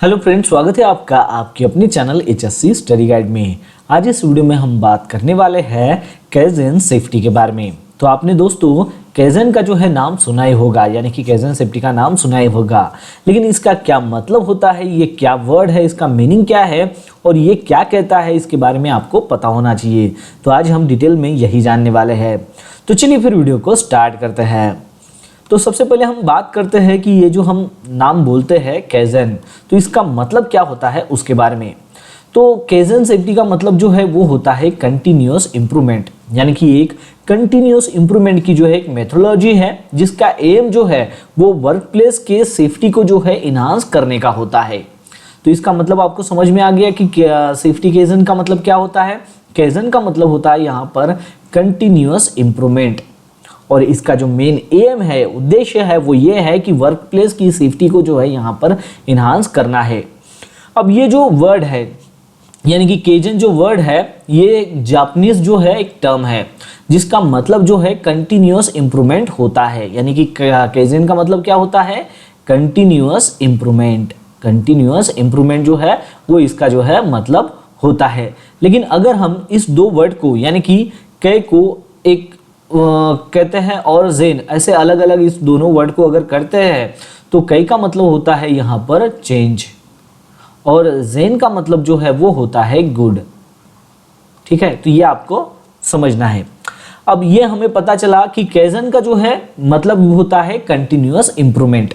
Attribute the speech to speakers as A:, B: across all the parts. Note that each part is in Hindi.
A: हेलो फ्रेंड्स, स्वागत है आपका आपके अपने चैनल HSC स्टडी गाइड में। आज इस वीडियो में हम बात करने वाले हैं कैज़न सेफ्टी के बारे में। तो आपने दोस्तों कैज़न का जो है नाम सुना ही होगा, यानी कि कैज़न सेफ्टी का नाम सुना ही होगा, लेकिन इसका क्या मतलब होता है, ये क्या वर्ड है, इसका मीनिंग क्या है और ये क्या कहता है, इसके बारे में आपको पता होना चाहिए। तो आज हम डिटेल में यही जानने वाले हैं। तो चलिए फिर वीडियो को स्टार्ट करते हैं। तो सबसे पहले हम बात करते हैं कि ये जो हम नाम बोलते हैं कैज़न, तो इसका मतलब क्या होता है उसके बारे में। तो कैज़न सेफ्टी का मतलब जो है वो होता है कंटिन्यूअस इम्प्रूवमेंट, यानी कि एक कंटिन्यूअस इम्प्रूवमेंट की जो है एक मेथोडोलॉजी है जिसका एम जो है वो वर्क प्लेस के सेफ्टी को जो है इन्हांस करने का होता है। तो इसका मतलब आपको समझ में आ गया कि सेफ्टी कैज़न का मतलब क्या होता है। कैज़न का मतलब होता है यहाँ पर कंटिन्यूअस इम्प्रूवमेंट, और इसका जो मेन एम है, उद्देश्य है, वो ये है कि वर्क प्लेस की सेफ्टी को जो है यहाँ पर इन्हांस करना है। अब ये जो वर्ड है, यानी कि कैज़न जो वर्ड है, ये जापानीज जो है एक टर्म है जिसका मतलब जो है कंटिन्यूअस इम्प्रूवमेंट होता है। यानी कि कैज़न का मतलब क्या होता है, कंटिन्यूअस इम्प्रूवमेंट। कंटिन्यूअस इम्प्रूवमेंट जो है वो इसका जो है मतलब होता है। लेकिन अगर हम इस दो वर्ड को, यानी कि कै को एक कहते हैं और जेन, ऐसे अलग अलग इस दोनों वर्ड को अगर करते हैं तो कई का मतलब होता है यहाँ पर चेंज, और जेन का मतलब जो है वो होता है गुड। ठीक है, तो ये आपको समझना है। अब ये हमें पता चला कि कैज़न का जो है मतलब होता है कंटिन्यूअस इम्प्रूवमेंट।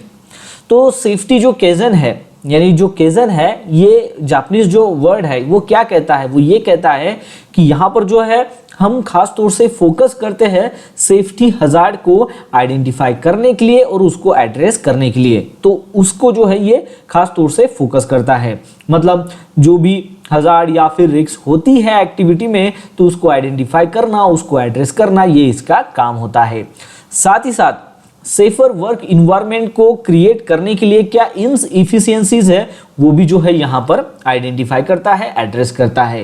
A: तो सेफ्टी जो कैज़न है, यानी जो कैज़न है, ये जापानीज जो वर्ड है वो क्या कहता है, वो ये कहता है कि यहाँ पर जो है हम खास तौर से फोकस करते हैं सेफ्टी हजार्ड को आइडेंटिफाई करने के लिए और उसको एड्रेस करने के लिए। तो उसको जो है ये खास तौर से फोकस करता है, मतलब जो भी हजार्ड या फिर रिस्क होती है एक्टिविटी में, तो उसको आइडेंटिफाई करना, उसको एड्रेस करना, ये इसका काम होता है। साथ ही साथ सेफर वर्क इन्वायरमेंट को क्रिएट करने के लिए क्या इनएफिशिएंसीज है वो भी जो है यहाँ पर आइडेंटिफाई करता है, एड्रेस करता है।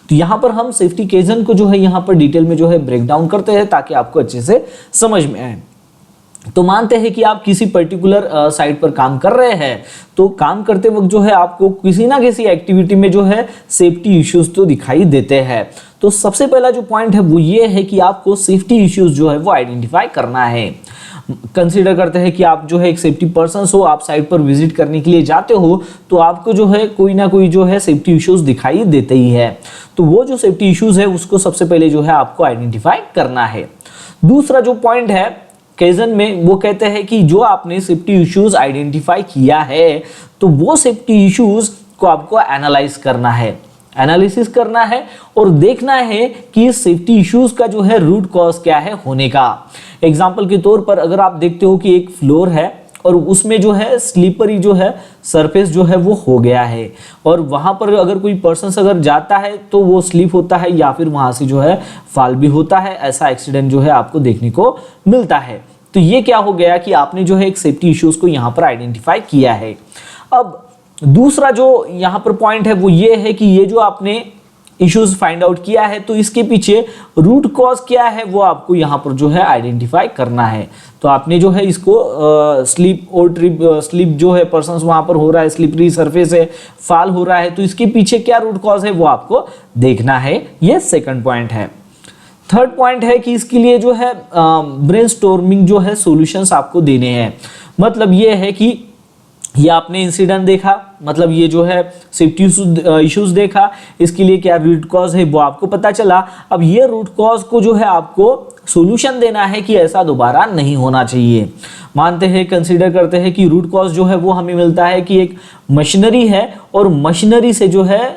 A: तो यहाँ पर हम सेफ्टी कैज़न को जो है यहाँ पर डिटेल में जो है ब्रेक डाउन करते हैं ताकि आपको अच्छे से समझ में आए। तो मानते हैं कि आप किसी पर्टिकुलर साइट पर काम कर रहे हैं, तो काम करते वक्त जो है आपको किसी ना किसी एक्टिविटी में जो है सेफ्टी इश्यूज तो दिखाई देते हैं। तो सबसे पहला जो पॉइंट है वो ये है कि आपको सेफ्टी इश्यूज जो है वो आइडेंटिफाई करना है। कंसीडर करते हैं कि आप जो है एक सेफ्टी पर्सन हो, आप साइट पर विजिट करने के लिए जाते हो, तो आपको जो है कोई ना कोई जो है सेफ्टी इश्यूज दिखाई देते ही है। तो वो जो सेफ्टी इश्यूज है उसको सबसे पहले जो है आपको आइडेंटिफाई करना है। दूसरा जो पॉइंट है कैज़न में, वो कहते हैं कि जो आपने सेफ्टी इश्यूज आइडेंटिफाई किया है तो वो सेफ्टी इश्यूज को आपको एनालाइज करना है, एनालिसिस करना है और देखना है कि इस सेफ्टी इश्यूज का जो है रूट कॉज क्या है होने का। एग्जाम्पल के तौर पर अगर आप देखते हो कि एक फ्लोर है और उसमें जो है स्लीपरी जो है सरफेस जो है वो हो गया है, और वहां पर अगर कोई पर्सन अगर जाता है तो वो स्लिप होता है या फिर वहां से जो है फॉल भी होता है, ऐसा एक्सीडेंट जो है आपको देखने को मिलता है। तो ये क्या हो गया कि आपने जो है एक सेफ्टी इश्यूज को यहाँ पर आइडेंटिफाई किया है। अब दूसरा जो यहाँ पर पॉइंट है वो ये है कि ये जो आपने इश्यूज फाइंड आउट किया है तो इसके पीछे रूट कॉज क्या है वो आपको यहाँ पर जो है आइडेंटिफाई करना है। तो आपने जो है इसको स्लिप और स्लिप जो है पर्सन्स वहां पर हो रहा है, स्लिपरी सरफेस है, फॉल हो रहा है, तो इसके पीछे क्या रूट कॉज है वो आपको देखना है। ये सेकंड पॉइंट है। थर्ड पॉइंट है कि इसके लिए जो है ब्रेनस्टॉर्मिंग जो है सॉल्यूशंस आपको देने हैं। मतलब ये है कि ये आपने इंसिडेंट देखा, मतलब ये जो है सेफ्टी इश्यूज देखा, इसके लिए क्या रूट कॉज है वो आपको पता चला। अब ये रूट कॉज को जो है आपको सॉल्यूशन देना है कि ऐसा दोबारा नहीं होना चाहिए। मानते हैं, कंसीडर करते हैं कि रूट कॉज जो है वो हमें मिलता है कि एक मशीनरी है और मशीनरी से जो है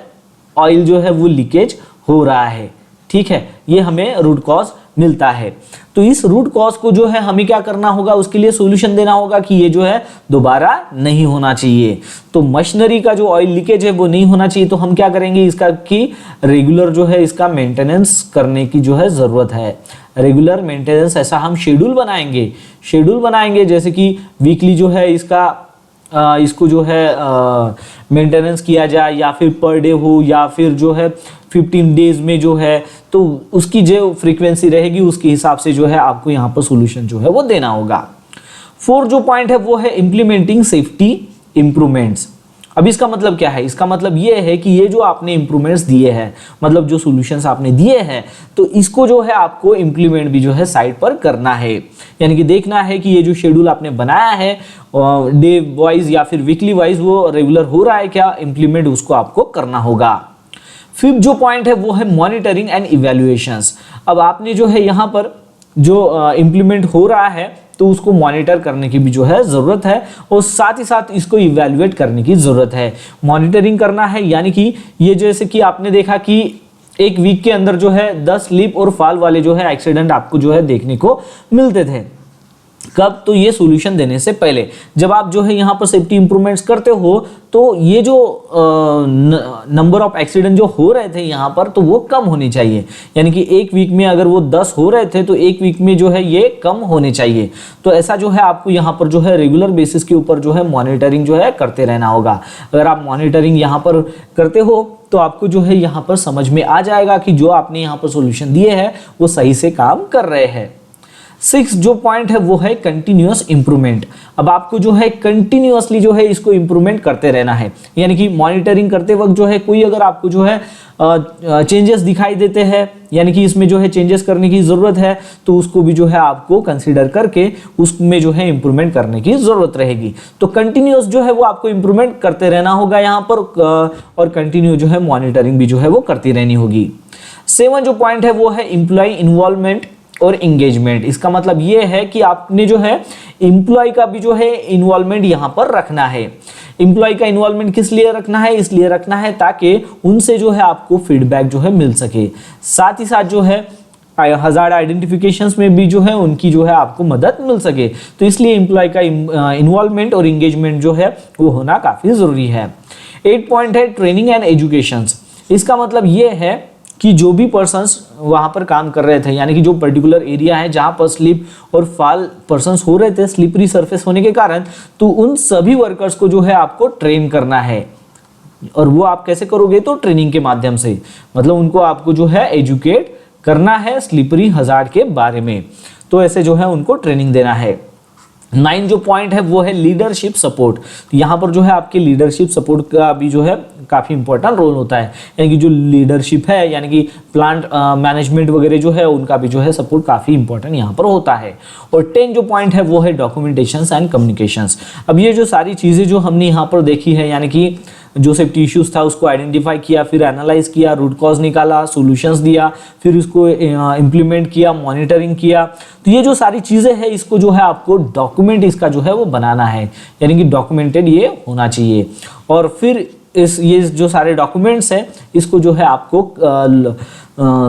A: ऑयल जो है वो लीकेज हो रहा है। ठीक है, ये हमें रूट कॉज मिलता है। तो इस रूट कॉज को जो है हमें क्या करना होगा, उसके लिए सॉल्यूशन देना होगा कि ये जो है दोबारा नहीं होना चाहिए। तो मशीनरी का जो ऑयल लीकेज है वो नहीं होना चाहिए, तो हम क्या करेंगे इसका कि रेगुलर जो है इसका मेंटेनेंस करने की जो है ज़रूरत है। रेगुलर मेंटेनेंस, ऐसा हम शेड्यूल बनाएंगे जैसे कि वीकली जो है इसको जो है मेंटेनेंस किया जाए, या फिर पर डे हो, या फिर जो है 15 डेज में जो है, तो उसकी जो फ्रीक्वेंसी रहेगी उसके हिसाब से जो है आपको यहाँ पर सॉल्यूशन जो है वो देना होगा। फोर्थ जो पॉइंट है वो है इम्प्लीमेंटिंग सेफ्टी इंप्रूवमेंट्स। अब इसका मतलब क्या है, इसका मतलब ये है कि ये जो आपने इंप्रूवमेंट्स दिए हैं, मतलब जो सॉल्यूशंस आपने दिए हैं, तो इसको जो है आपको इंप्लीमेंट भी जो है साइट पर करना है। यानी कि देखना है कि ये जो शेड्यूल आपने बनाया है डे वाइज या फिर वीकली वाइज वो रेगुलर हो रहा है क्या, इंप्लीमेंट उसको आपको करना होगा। फिफ्थ जो पॉइंट है वो है मॉनिटरिंग एंड इवैल्यूएशंस। अब आपने जो है यहाँ पर जो इंप्लीमेंट हो रहा है तो उसको मॉनिटर करने की भी जो है ज़रूरत है, और साथ ही साथ इसको इवैल्यूएट करने की ज़रूरत है। मॉनिटरिंग करना है यानी कि ये जैसे कि आपने देखा कि एक वीक के अंदर जो है 10 स्लिप और फॉल वाले जो है एक्सीडेंट आपको जो है देखने को मिलते थे। कब, तो ये सॉल्यूशन देने से पहले। जब आप जो है यहाँ पर सेफ्टी इंप्रूवमेंट्स करते हो तो ये जो नंबर ऑफ एक्सीडेंट जो हो रहे थे यहाँ पर, तो वो कम होने चाहिए। यानी कि एक वीक में अगर वो 10 हो रहे थे तो एक वीक में जो है ये कम होने चाहिए। तो ऐसा जो है आपको यहाँ पर जो है रेगुलर बेसिस के ऊपर जो है मॉनिटरिंग जो है करते रहना होगा। अगर आप मॉनिटरिंग यहाँ पर करते हो तो आपको जो है यहाँ पर समझ में आ जाएगा कि जो आपने यहाँ पर सॉल्यूशन दिए हैं वो सही से काम कर रहे हैं। 6 जो पॉइंट है वो है कंटिन्यूअस इंप्रूवमेंट। अब आपको जो है कंटिन्यूअसली जो है इसको इंप्रूवमेंट करते रहना है। यानी कि मॉनिटरिंग करते वक्त जो है कोई अगर आपको जो है चेंजेस दिखाई देते हैं, यानी कि इसमें जो है चेंजेस करने की ज़रूरत है, तो उसको भी जो है आपको कंसीडर करके उसमें जो है इंप्रूवमेंट करने की ज़रूरत रहेगी। तो कंटिन्यूअस जो है वो आपको इंप्रूवमेंट करते रहना होगा यहाँ पर, और कंटिन्यू जो है मॉनिटरिंग भी जो है वो करती रहनी होगी। 7 जो पॉइंट है वो है एम्प्लॉय इन्वॉल्वमेंट और एंगेजमेंट। इसका मतलब ये है कि आपने जो है एम्प्लॉय का भी जो है इन्वॉल्वमेंट यहाँ पर रखना है। एम्प्लॉय का इन्वॉल्वमेंट किस लिए रखना है, इसलिए रखना है ताकि उनसे जो है आपको फीडबैक जो है मिल सके। साथ ही साथ जो है हजार्ड आइडेंटिफिकेशंस में भी जो है उनकी जो है आपको मदद मिल सके। तो इसलिए एम्प्लॉय का इन्वॉल्वमेंट और एंगेजमेंट जो है वो होना काफी जरूरी है। 8 पॉइंट है ट्रेनिंग एंड एजुकेशन। इसका मतलब ये है कि जो भी पर्सन्स वहाँ पर काम कर रहे थे, यानी कि जो पर्टिकुलर एरिया है जहाँ पर स्लिप और फॉल पर्सन्स हो रहे थे स्लिपरी सरफेस होने के कारण, तो उन सभी वर्कर्स को जो है आपको ट्रेन करना है। और वो आप कैसे करोगे, तो ट्रेनिंग के माध्यम से, मतलब उनको आपको जो है एजुकेट करना है स्लिपरी हजार्ड के बारे में। तो ऐसे जो है उनको ट्रेनिंग देना है। 9 जो पॉइंट है वो है लीडरशिप सपोर्ट। तो यहाँ पर जो है आपके लीडरशिप सपोर्ट का भी जो है काफ़ी इंपॉर्टेंट रोल होता है। यानी कि जो लीडरशिप है, यानी कि प्लांट मैनेजमेंट वगैरह जो है उनका भी जो है सपोर्ट काफ़ी इंपॉर्टेंट यहाँ पर होता है। और 10 जो पॉइंट है वो है डॉक्यूमेंटेशंस एंड कम्युनिकेशंस। अब ये जो सारी चीज़ें जो हमने यहाँ पर देखी है, यानी कि जो सेफ्टी इश्यूज था उसको आइडेंटिफाई किया, फिर एनालाइज किया, रूट कॉज निकाला, सॉल्यूशंस दिया, फिर उसको इम्प्लीमेंट किया, मॉनिटरिंग किया। तो ये जो सारी चीज़ें हैं इसको जो है आपको डॉक्यूमेंट इसका जो है वो बनाना है, यानी कि डॉक्यूमेंटेड ये होना चाहिए। और फिर ये जो सारे डॉक्यूमेंट्स हैं इसको जो है आपको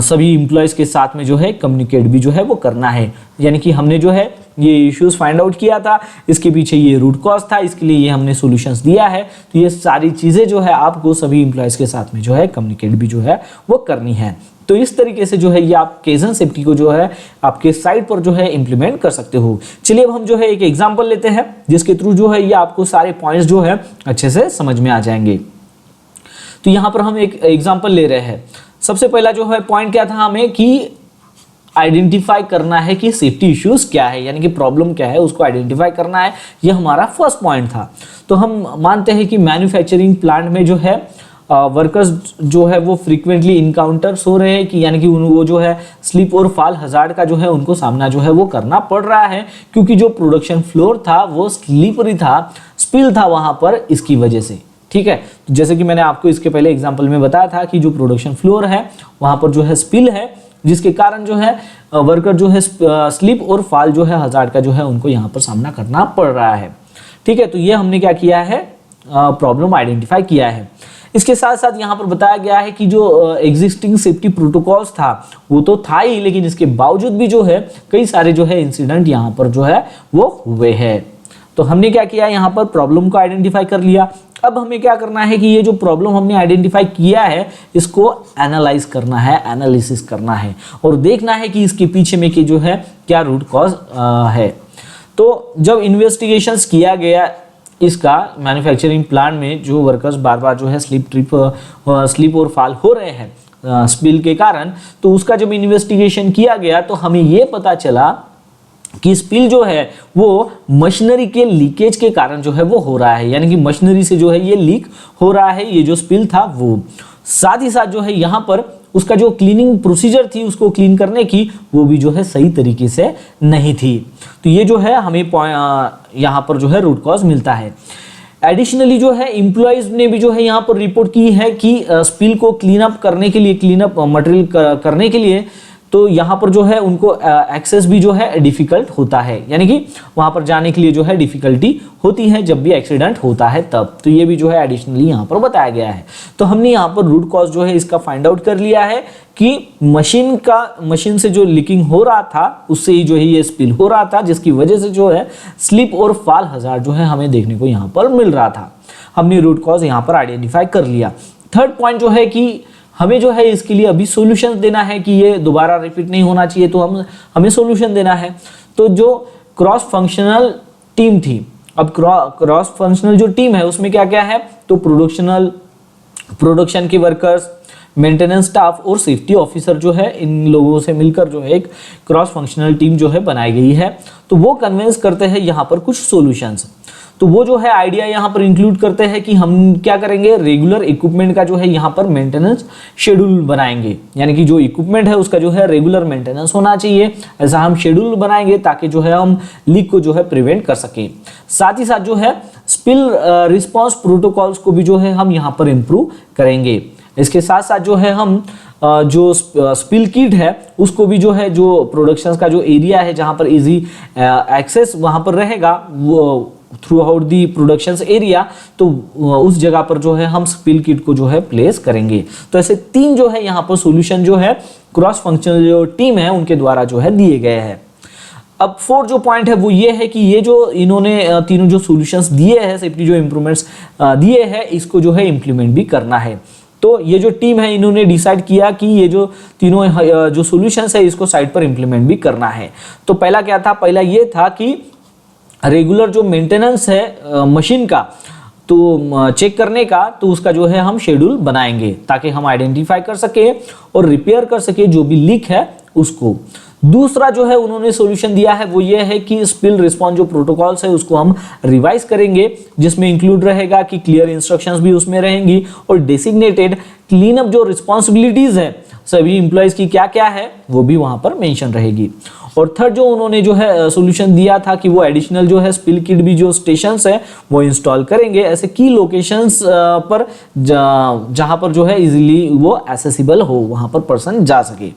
A: सभी इम्प्लॉयज़ के साथ में जो है कम्युनिकेट भी जो है वो करना है। यानी कि हमने जो है ये इश्यूज फाइंड आउट किया था, इसके पीछे ये रूट कॉज था, इसके लिए ये हमने सॉल्यूशंस दिया है। तो ये सारी चीज़ें जो है आपको सभी इम्प्लॉयज़ के साथ में जो है कम्युनिकेट भी जो है वो करनी है। तो इस तरीके से जो है ये आप केजन सेफ्टी को जो है आपके साइट पर जो है इंप्लीमेंट कर सकते हो। चलिए अब हम जो है एक एग्जांपल लेते हैं जिसके थ्रू जो है ये आपको सारे पॉइंट्स जो है अच्छे से समझ में आ जाएंगे। तो यहाँ पर हम एक एग्जांपल ले रहे हैं। सबसे पहला जो है पॉइंट क्या था हमें कि आइडेंटिफाई करना है कि सेफ्टी इश्यूज क्या है, यानी कि प्रॉब्लम क्या है उसको आइडेंटिफाई करना है। ये हमारा फर्स्ट पॉइंट था। तो हम मानते हैं कि मैन्युफैक्चरिंग प्लांट में जो है वर्कर्स जो है वो फ्रीक्वेंटली इनकाउंटर्स हो रहे हैं कि यानी कि वो जो है स्लिप और फॉल हजार्ड का जो है उनको सामना जो है वो करना पड़ रहा है, क्योंकि जो प्रोडक्शन फ्लोर था वो स्लिपरी था, स्पिल था वहां पर इसकी वजह से। ठीक है, तो जैसे कि मैंने आपको इसके पहले एग्जांपल में बताया था कि जो प्रोडक्शन फ्लोर है वहां पर जो है स्पिल है, जिसके कारण जो है वर्कर जो है स्लिप और फॉल जो है हजार्ड का जो है उनको यहाँ पर सामना करना पड़ रहा है। ठीक है, तो ये हमने क्या किया है, प्रॉब्लम आइडेंटिफाई किया है। इसके साथ साथ यहाँ पर बताया गया है कि जो एग्जिस्टिंग सेफ्टी प्रोटोकॉल्स था वो तो था ही, लेकिन इसके बावजूद भी जो है कई सारे जो है इंसिडेंट यहाँ पर जो है वो हुए हैं। तो हमने क्या किया, यहाँ पर प्रॉब्लम को आइडेंटिफाई कर लिया। अब हमें क्या करना है कि ये जो प्रॉब्लम हमने आइडेंटिफाई किया है इसको एनालाइज करना है, एनालिसिस करना है और देखना है कि इसके पीछे में कि जो है क्या रूट कॉज है। तो जब इन्वेस्टिगेशंस किया गया इसका मैन्युफैक्चरिंग प्लांट में जो वर्कर्स बार बार जो है स्लिप और फॉल हो रहे हैं स्पिल के कारण, तो उसका जब इन्वेस्टिगेशन किया गया तो हमें ये पता चला कि स्पिल जो है वो मशीनरी के लीकेज के कारण जो है वो हो रहा है, यानी कि मशीनरी से जो है ये लीक हो रहा है, ये जो स्पिल था वो। साथ ही साथ जो है यहाँ पर उसका जो क्लीनिंग प्रोसीजर थी उसको क्लीन करने की, वो भी जो है सही तरीके से नहीं थी। तो ये जो है हमें यहाँ पर जो है रूट कॉज मिलता है। एडिशनली जो है एम्प्लॉइज ने भी जो है यहाँ पर रिपोर्ट की है कि स्पिल को क्लीन अप करने के लिए, क्लीन अप मटेरियल करने के लिए, तो यहाँ पर जो है उनको एक्सेस भी जो है डिफिकल्ट होता है, यानी कि वहाँ पर जाने के लिए जो है डिफिकल्टी होती है जब भी एक्सीडेंट होता है तब। तो ये भी जो है एडिशनली यहाँ पर बताया गया है। तो हमने यहाँ पर रूट कॉज जो है इसका फाइंड आउट कर लिया है कि मशीन से जो लीकिंग हो रहा था उससे ही जो है ये स्पिल हो रहा था, जिसकी वजह से जो है स्लिप और फॉल हजार्ड जो है हमें देखने को यहाँ पर मिल रहा था। हमने रूट कॉज यहाँ पर आइडेंटिफाई कर लिया। थर्ड पॉइंट जो है कि हमें जो है इसके लिए अभी सॉल्यूशन देना है कि ये दोबारा रिपीट नहीं होना चाहिए, तो हमें सॉल्यूशन देना है। तो जो क्रॉस फंक्शनल टीम थी, अब क्रॉस फंक्शनल जो टीम है उसमें क्या क्या है, तो प्रोडक्शन के वर्कर्स, मेंटेनेंस स्टाफ और सेफ्टी ऑफिसर जो है, इन लोगों से मिलकर जो है एक क्रॉस फंक्शनल टीम जो है बनाई गई है। तो वो कन्विंस करते हैं यहाँ पर कुछ सॉल्यूशंस। तो वो जो है आइडिया यहाँ पर इंक्लूड करते हैं कि हम क्या करेंगे, रेगुलर इक्विपमेंट का जो है यहाँ पर मेंटेनेंस शेड्यूल बनाएंगे, यानी कि जो इक्विपमेंट है उसका जो है रेगुलर मेंटेनेंस होना चाहिए, ऐसा हम शेड्यूल बनाएंगे ताकि जो है हम लीक को जो है प्रिवेंट कर सकें। साथ ही साथ जो है स्पिल रिस्पॉन्स प्रोटोकॉल्स को भी जो है हम यहाँ पर इम्प्रूव करेंगे। इसके साथ साथ जो है हम जो स्पिल किट है उसको भी जो है, जो प्रोडक्शन का जो एरिया है जहाँ पर इजी एक्सेस वहाँ पर रहेगा, वो through out the production area, तो उस जगह पर जो है हम स्पिल किट को जो है प्लेस करेंगे। तो ऐसे तीन जो है यहाँ पर सॉल्यूशन जो है क्रॉस फंक्शनल जो टीम है उनके द्वारा जो है दिए गए हैं। अब फोर्थ जो पॉइंट है वो ये है कि ये जो इन्होंने तीनों जो सॉल्यूशंस दिए हैं, सेफ्टी जो इंप्रूवमेंट्स दिए हैं, इसको जो है इम्प्लीमेंट भी करना है। तो ये जो टीम है इन्होंने डिसाइड किया कि ये जो तीनों जो सॉल्यूशंस है इसको साइट पर इम्प्लीमेंट भी करना है। तो पहला क्या था, पहला ये था कि रेगुलर जो मेंटेनेंस है मशीन का, तो चेक करने का, तो उसका जो है हम शेड्यूल बनाएंगे ताकि हम आइडेंटिफाई कर सके और रिपेयर कर सके जो भी लीक है उसको। दूसरा जो है उन्होंने सॉल्यूशन दिया है वो ये है कि स्पिल रिस्पॉन्स जो प्रोटोकॉल्स है उसको हम रिवाइज करेंगे, जिसमें इंक्लूड रहेगा कि क्लियर इंस्ट्रक्शंस भी उसमें रहेंगी और डेसिग्नेटेड क्लीन अप जो रिस्पॉन्सिबिलिटीज है सभी इंप्लॉइज की क्या क्या है वो भी वहां पर मेंशन रहेगी। और थर्ड जो उन्होंने जो है सॉल्यूशन दिया था कि वो एडिशनल जो है स्पिल किट भी जो स्टेशंस है वो इंस्टॉल करेंगे ऐसे की लोकेशंस पर जहां पर जो है इजीली वो एक्सेसिबल हो, वहां पर पर्सन जा सके।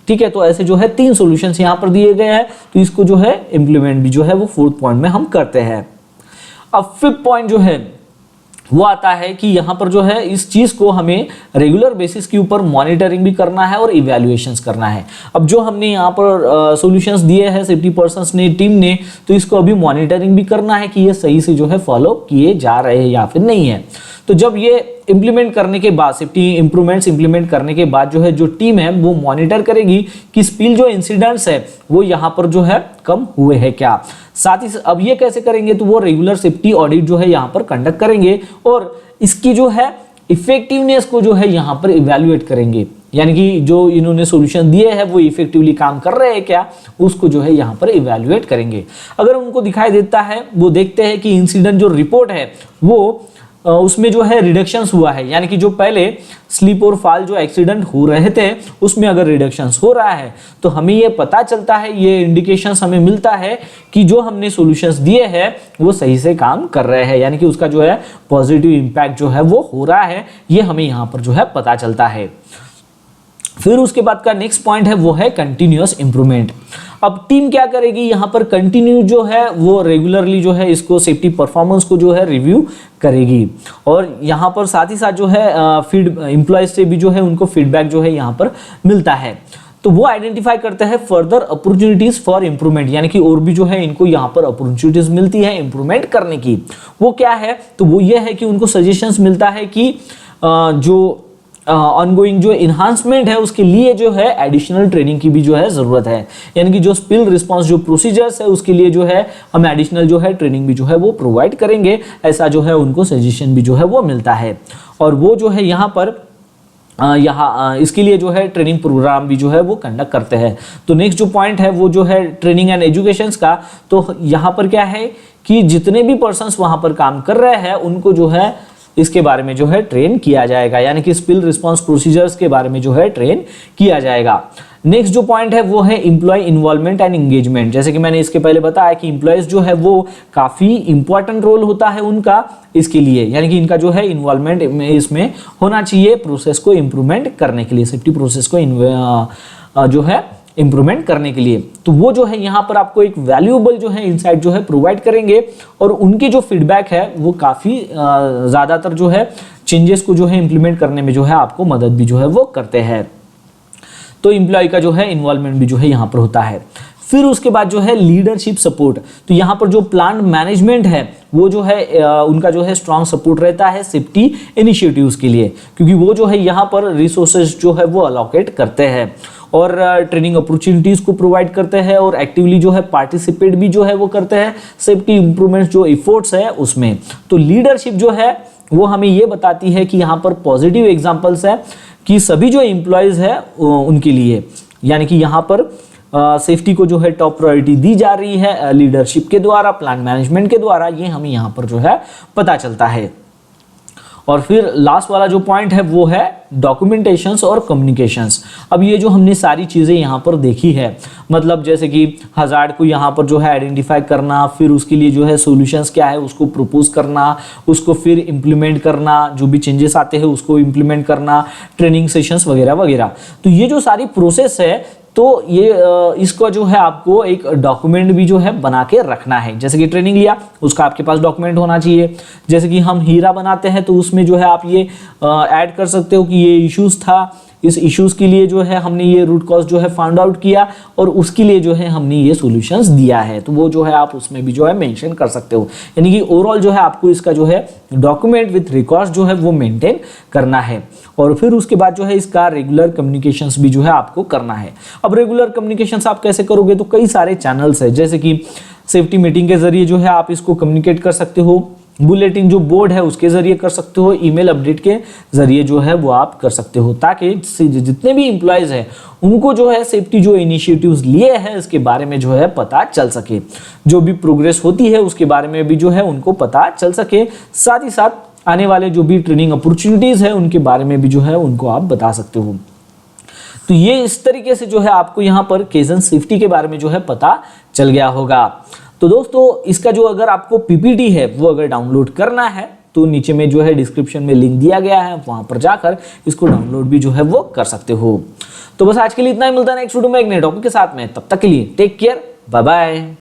A: ठीक है, तो ऐसे जो है तीन सॉल्यूशंस यहाँ पर दिए गए हैं, तो इसको जो है इम्प्लीमेंट भी जो है वो फोर्थ पॉइंट में हम करते हैं। अब फिफ्थ पॉइंट जो है वो आता है कि यहाँ पर जो है इस चीज को हमें रेगुलर बेसिस के ऊपर मॉनिटरिंग भी करना है और इवैल्यूएशंस करना है। अब जो हमने यहाँ पर सॉल्यूशंस दिए हैं सेफ्टी पर्सन्स ने, टीम ने, तो इसको अभी मॉनिटरिंग भी करना है कि ये सही से जो है फॉलो किए जा रहे हैं या फिर नहीं है। तो जब ये इंप्लीमेंट करने के बाद, सेफ्टी इंप्रूवमेंट्स इंप्लीमेंट करने के बाद जो है जो टीम है वो मॉनिटर करेगी कि स्पिल जो इंसिडेंट्स है वो यहाँ पर जो है कम हुए हैं क्या। साथ ही अब ये कैसे करेंगे, तो वो रेगुलर सेफ्टी ऑडिट जो है यहाँ पर कंडक्ट करेंगे और इसकी जो है इफेक्टिवनेस को जो है यहाँ पर इवैल्यूएट करेंगे, यानी कि जो इन्होंने सॉल्यूशन दिए हैं वो इफेक्टिवली काम कर रहे हैं क्या, उसको जो है यहाँ पर इवैल्यूएट करेंगे। अगर उनको दिखाई देता है, वो देखते हैं कि इंसिडेंट जो रिपोर्ट है वो उसमें जो है रिडक्शंस हुआ है, यानी कि जो पहले स्लिप और फॉल जो एक्सीडेंट हो रहे थे उसमें अगर रिडक्शंस हो रहा है तो हमें ये पता चलता है, ये इंडिकेशंस हमें मिलता है कि जो हमने सॉल्यूशंस दिए हैं वो सही से काम कर रहे हैं, यानी कि उसका जो है पॉजिटिव इंपैक्ट जो है वो हो रहा है, ये हमें यहाँ पर जो है पता चलता है। फिर उसके बाद का नेक्स्ट पॉइंट है वो है कंटिन्यूअस इंप्रूवमेंट। अब टीम क्या करेगी, यहाँ पर कंटिन्यू जो है वो रेगुलरली जो है इसको सेफ्टी परफॉर्मेंस को जो है रिव्यू करेगी और यहाँ पर साथ ही साथ जो है एम्प्लॉयज से भी जो है उनको फीडबैक जो है यहाँ पर मिलता है। तो वो आइडेंटिफाई करते हैं फर्दर अपॉर्चुनिटीज फॉर इंप्रूवमेंट, यानी कि और भी जो है इनको यहाँ पर अपॉर्चुनिटीज मिलती है इंप्रूवमेंट करने की। वो क्या है, तो वो ये है कि उनको सजेशंस मिलता है कि जो ऑनगोइंग जो इन्हांसमेंट है उसके लिए जो है एडिशनल ट्रेनिंग की भी जो है जरूरत है, यानी कि जो स्पिल रिस्पांस जो प्रोसीजर्स है उसके लिए जो है हम एडिशनल जो है ट्रेनिंग भी जो है वो प्रोवाइड करेंगे, ऐसा जो है उनको सजेशन भी जो है वो मिलता है। और वो जो है यहाँ पर यहाँ इसके लिए जो है ट्रेनिंग प्रोग्राम भी जो है वो कंडक्ट करते हैं। तो नेक्स्ट जो पॉइंट है वो जो है ट्रेनिंग एंड एजुकेशंस का, तो यहाँ पर क्या है कि जितने भी पर्सन्स वहाँ पर काम कर रहे हैं उनको जो है इसके बारे में जो है ट्रेन किया जाएगा, यानी कि स्पिल रिस्पॉन्स प्रोसीजर्स के बारे में जो है ट्रेन किया जाएगा। नेक्स्ट जो पॉइंट है वो है एम्प्लॉय इन्वॉल्वमेंट एंड एंगेजमेंट। जैसे कि मैंने इसके पहले बताया कि एम्प्लॉयज जो है वो काफी इंपॉर्टेंट रोल होता है उनका इसके लिए, यानी कि इनका जो है इन्वॉल्वमेंट इसमें होना चाहिए प्रोसेस को इम्प्रूवमेंट करने के लिए, सेफ्टी प्रोसेस को जो है इंप्रूवमेंट करने के लिए। तो वो जो है यहाँ पर आपको एक वैल्यूएबल जो है इनसाइट जो है प्रोवाइड करेंगे, और उनकी जो फीडबैक है वो काफ़ी ज़्यादातर जो है चेंजेस को जो है इम्प्लीमेंट करने में जो है आपको मदद भी जो है वो करते हैं। तो एम्प्लॉय का जो है इन्वॉल्वमेंट भी जो है यहाँ पर होता है। फिर उसके बाद जो है लीडरशिप सपोर्ट, तो यहाँ पर जो प्लांट मैनेजमेंट है वो जो है उनका जो है स्ट्रॉन्ग सपोर्ट रहता है सेफ्टी इनिशिएटिव्स के लिए, क्योंकि वो जो है यहाँ पर रिसोर्सेज जो है वो अलोकेट करते हैं और ट्रेनिंग अपॉर्चुनिटीज को प्रोवाइड करते हैं और एक्टिवली जो है पार्टिसिपेट भी जो है वो करते हैं सेफ्टी इंप्रूवमेंट जो एफर्ट्स है उसमें। तो लीडरशिप जो है वो हमें ये बताती है कि यहाँ पर पॉजिटिव एग्जांपल्स है कि सभी जो एम्प्लॉयज है उनके लिए, यानी कि यहाँ पर सेफ्टी को जो है टॉप प्रायोरिटी दी जा रही है लीडरशिप के द्वारा, प्लांट मैनेजमेंट के द्वारा, ये हमें यहाँ पर जो है पता चलता है। और फिर लास्ट वाला जो पॉइंट है वो है डॉक्यूमेंटेशंस और कम्युनिकेशंस। अब ये जो हमने सारी चीज़ें यहाँ पर देखी है, मतलब जैसे कि हजार्ड को यहाँ पर जो है आइडेंटिफाई करना, फिर उसके लिए जो है सॉल्यूशंस क्या है उसको प्रपोज करना, उसको फिर इम्प्लीमेंट करना, जो भी चेंजेस आते हैं उसको इम्प्लीमेंट करना, ट्रेनिंग सेशंस वगैरह वगैरह। तो ये जो सारी प्रोसेस है तो ये इसको जो है आपको एक डॉक्यूमेंट भी जो है बना के रखना है। जैसे कि ट्रेनिंग लिया उसका आपके पास डॉक्यूमेंट होना चाहिए। जैसे कि हम हीरा बनाते हैं तो उसमें जो है आप ये ऐड कर सकते हो कि ये इश्यूज था, इस इश्यूज के लिए जो है हमने ये रूट कॉज जो है फाइंड आउट किया और उसके लिए जो है हमने ये सॉल्यूशंस दिया है, तो वो जो है आप उसमें भी जो है मेंशन कर सकते हो। यानी कि ओवरऑल जो है आपको इसका जो है डॉक्यूमेंट विथ रिकॉर्ड्स जो है वो मेंटेन करना है। और फिर उसके बाद जो है इसका रेगुलर कम्युनिकेशंस भी जो है आपको करना है। अब रेगुलर कम्युनिकेशंस आप कैसे करोगे, तो कई सारे चैनल्स है, जैसे कि सेफ्टी मीटिंग के जरिए जो है आप इसको कम्युनिकेट कर सकते हो, बुलेटिन जो बोर्ड है उसके जरिए कर सकते हो, ईमेल अपडेट के जरिए जो है वो आप कर सकते हो, ताकि जितने भी एम्प्लॉयज हैं उनको जो है सेफ्टी जो इनिशिएटिव्स लिए हैं इसके बारे में जो है पता चल सके, जो भी प्रोग्रेस होती है उसके बारे में भी जो है उनको पता चल सके, साथ ही साथ आने वाले जो भी ट्रेनिंग अपॉर्चुनिटीज है उनके बारे में भी जो है उनको आप बता सकते हो। तो ये इस तरीके से जो है आपको यहाँ पर केजन सेफ्टी के बारे में जो है पता चल गया होगा। तो दोस्तों इसका जो अगर आपको पीपीटी है वो अगर डाउनलोड करना है तो नीचे में जो है डिस्क्रिप्शन में लिंक दिया गया है, वहां पर जाकर इसको डाउनलोड भी जो है वो कर सकते हो। तो बस आज के लिए इतना ही, मिलता है नेक्स्ट वीडियो में एक नए टॉपिक के साथ में, तब तक के लिए टेक केयर, बाय बाय।